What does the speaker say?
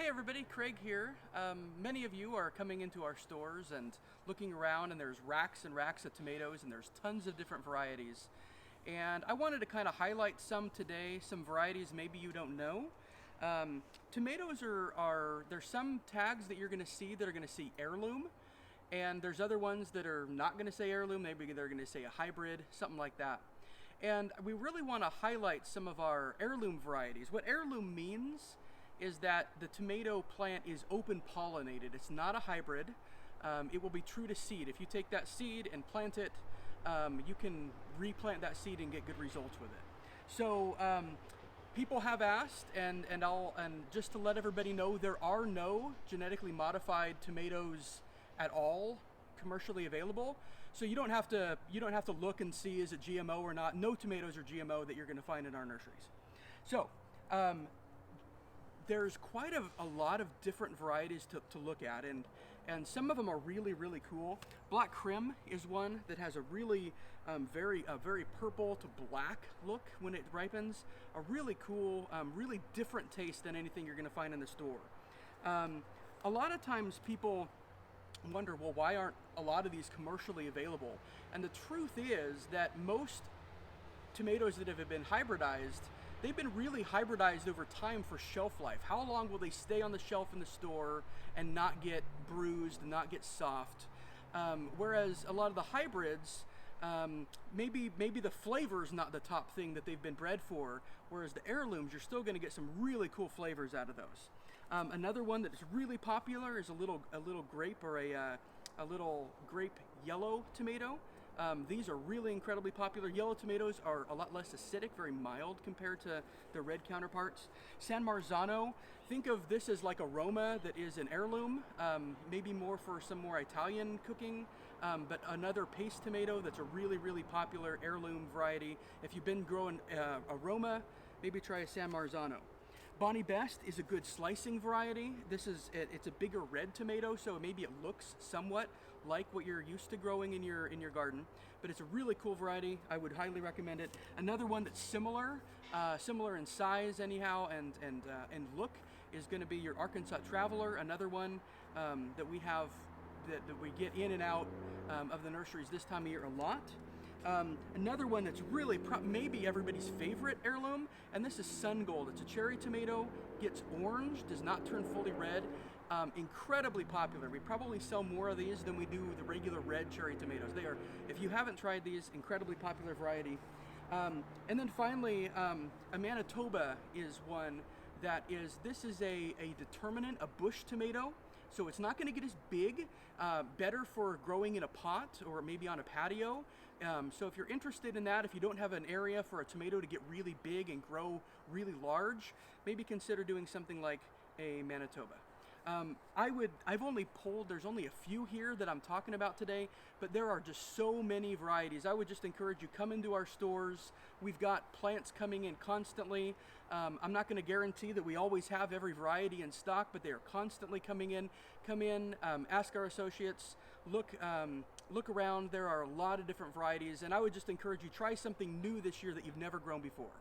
Hey everybody, Kraig here. Many of you are coming into our stores and looking around, and there's racks and racks of tomatoes, and there's tons of different varieties. And I wanted to kind of highlight some today, some varieties maybe you don't know. Tomatoes there's some tags that you're going to see that are going to see heirloom, and there's other ones that are not going to say heirloom. Maybe they're going to say a hybrid, something like that. And we really want to highlight some of our heirloom varieties. What heirloom means is that the tomato plant is open pollinated. It's not a hybrid. It will be true to seed. If you take that seed and plant it, you can replant that seed and get good results with it. So people have asked, and just to let everybody know, there are no genetically modified tomatoes at all commercially available. So you don't have to look and see is it GMO or not. No tomatoes are GMO that you're going to find in our nurseries. So there's quite a lot of different varieties to look at, and some of them are really cool. Black Krim is one that has a really very purple to black look when it ripens. A really cool, really different taste than anything you're going to find in the store. A lot of times people wonder, well, why aren't a lot of these commercially available? And the truth is that most tomatoes that have been hybridized, they've been really hybridized over time for shelf life. How long will they stay on the shelf in the store and not get bruised and not get soft? Whereas a lot of the hybrids, maybe the flavor is not the top thing that they've been bred for, whereas the heirlooms, you're still going to get some really cool flavors out of those. Another one that is really popular is a little grape, or a little grape yellow tomato. These are really incredibly popular. Yellow tomatoes are a lot less acidic, very mild compared to their red counterparts. San Marzano, think of this as like a Roma that is an heirloom, maybe more for some more Italian cooking, but another paste tomato that's a really popular heirloom variety. If you've been growing a Roma, maybe try a San Marzano. Bonnie Best is a good slicing variety. It's a bigger red tomato, so maybe it looks somewhat like what you're used to growing in your garden, but it's a really cool variety. I would highly recommend it. Another one that's similar in size anyhow, and look, is going to be your Arkansas Traveler. Another one that we have that we get in and out of the nurseries this time of year a lot. Another one that's really maybe everybody's favorite heirloom, and this is Sun Gold. It's a cherry tomato, gets orange, does not turn fully red. Incredibly popular. We probably sell more of these than we do the regular red cherry tomatoes. They are, if you haven't tried these, incredibly popular variety. And then finally, a Manitoba is one that this is a determinant, a bush tomato. So it's not going to get as big, better for growing in a pot or maybe on a patio. So if you're interested in that, if you don't have an area for a tomato to get really big and grow really large, maybe consider doing something like a Manitoba. There's only a few here that I'm talking about today, but there are just so many varieties. I would just encourage you, come into our stores. We've got plants coming in constantly. I'm not going to guarantee that we always have every variety in stock, but they are constantly coming in. Come in, ask our associates, look around. There are a lot of different varieties, and I would just encourage you, try something new this year that you've never grown before.